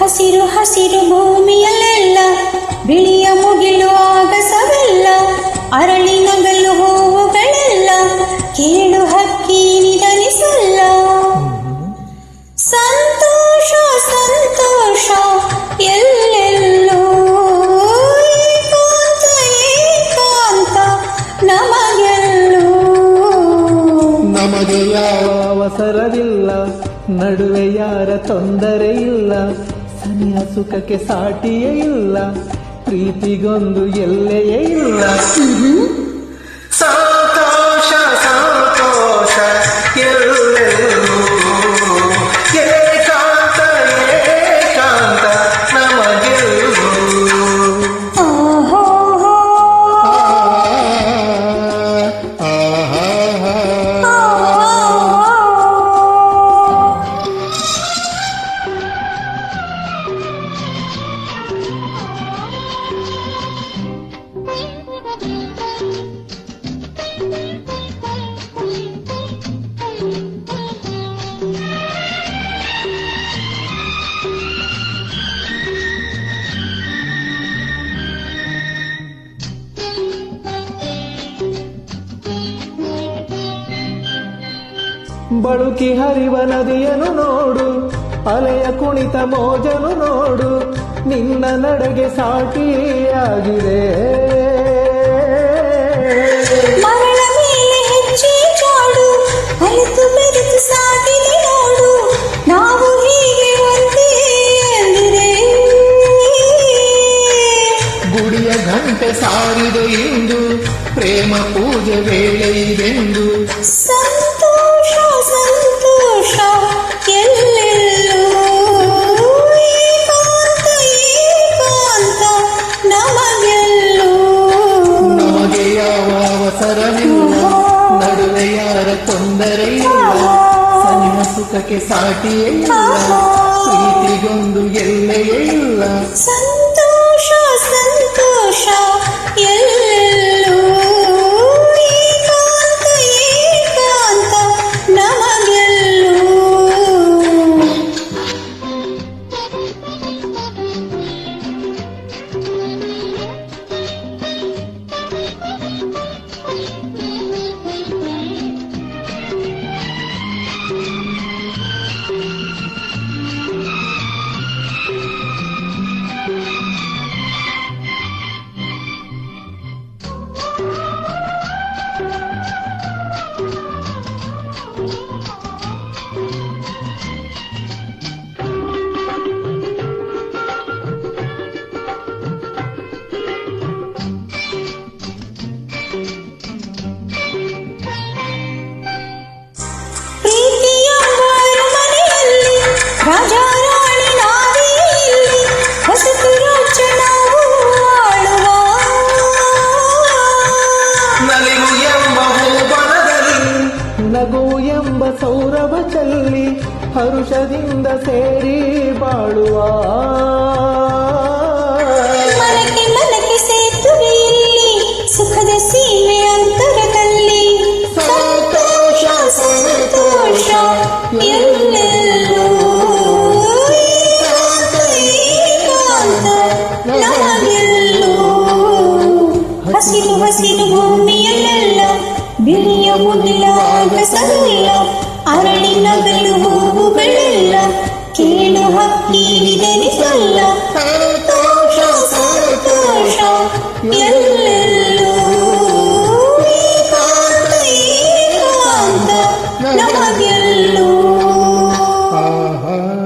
ಹಸಿರು ಹಸಿರು ಭೂಮಿಯಲ್ಲೆಲ್ಲ ಬಿಳಿಯ ಮುಗಿಲು ಆಗಸವೆಲ್ಲ ಅರಳಿ ನಗಲು ಹೂವುಗಳೆಲ್ಲ ಕೇಳು ಹಕ್ಕಿ ನಿಧನಿಸಲ್ಲ. ಸಂತೋಷ ಸಂತೋಷ ಎಲ್ಲೆಲ್ಲೋ ಏಕಾಂತ ಏಕಾಂತ ನಮಗೆಲ್ಲೋ. ನಮಗೆ ಯಾವ ಅವಸರವಿಲ್ಲ, ನಡುವೆ ಯಾರ ತೊಂದರೆ ಇಲ್ಲ, ಸನಿಯ ಸುಖಕ್ಕೆ ಸಾಟಿಯೇ ಇಲ್ಲ, ಪ್ರೀತಿಗೊಂದು ಎಲ್ಲೆಯೇ ಇಲ್ಲ. ಸಂತೋಷ ಸಂತೋಷ ಎಲ್ಲೆಲ್ಲೂ ಏಕಾಂತ ಏಕಾಂತ ನಮಗೆಲ್ಲೂ. ಬಳುಕಿ ಹರಿವ ನದಿಯನ್ನು ನೋಡು, ಅಲೆಯ ಕುಣಿತ ಮೋಜನು ನೋಡು, ನಿನ್ನ ನಡೆಗೆ ಸಾಟಿಯಾಗಿದೆ. ಮರಳ ಮೇಲೆ ಹೆಜ್ಜೆ ಚಾಡು, ಅರಿತು ಬೆರೆತು ಸಾಗಿದೆ ನೋಡು, ನಾವು ಹೀಗೆ ಒಂದೇ ಎಂದಿರೆ. ಗುಡಿಯ ಗಂಟೆ ಸಾರಿದೆ ಇಂದು, ಪ್ರೇಮ ಪೂಜೆ ವೇಳೆ ಇದೆಂದು. ಸಂತೋಷ ಸಂತೋಷ ಎಲ್ಲೆಲ್ಲೋ ಏಕಾಂತ ಏಕಾಂತ ನಮಗೆಲ್ಲೋ. ನಮಗೆ ಯಾವ ಅವಸರವಿಲ್ಲ, ನಡುವೆ ಯಾರ ತೊಂದರೆ ಇಲ್ಲ, ಸನಿಹ ಸುಖಕ್ಕೆ ಸಾಟಿಯೇ ಇಲ್ಲ, ಪ್ರೀತಿಗೊಂದು ಎಲ್ಲೆಯೇ ಇಲ್ಲ. ಸಂತೋಷ ಸಂತೋಷ ಎಲ್ಲೆಲ್ಲೋ ಏಕಾಂತ ಏಕಾಂತ ನಮಗೆಲ್ಲೋ. ರಾಜಾ ರಾಣಿ ನಾವೇ ಇಲ್ಲಿ, ಹೊಸತು ರಾಜ್ಯ ನಾವು ಆಳುವ. ನಲಿವು ಎಂಬ ಹೂಬನದಲ್ಲಿ, ನಗು ಎಂಬ ಸೌರಭ ಚಲ್ಲಿ, ಹರುಷದಿಂದ ಸೇರಿ ಬಾಳುವ. ಮನಕ್ಕೆ ಮನಕ್ಕೆ ಸೇತುವೆ ಇಲ್ಲಿ, ಸುಖದ ಸೀಮೆ ಅಂತರದಲ್ಲಿ. ಸಂತೋಷ ಸಂತೋಷ ಎಲ್ಲೆಲ್ಲೋ ನಮಗೆಲ್ಲೋ. ಹಸಿರು ಹಸಿರು ಭೂಮಿಯಲ್ಲೆಲ್ಲ ಬಿಳಿಯ ಮುಗಿಲ ಆಗಸವಿಲ್ಲ, ಅರಳಿ ನಗಲು ಹೂವುಗಳೆಲ್ಲ ಕೇಳು ಹಕ್ಕಿ ನಿಧನಿಸಲ್ಲ.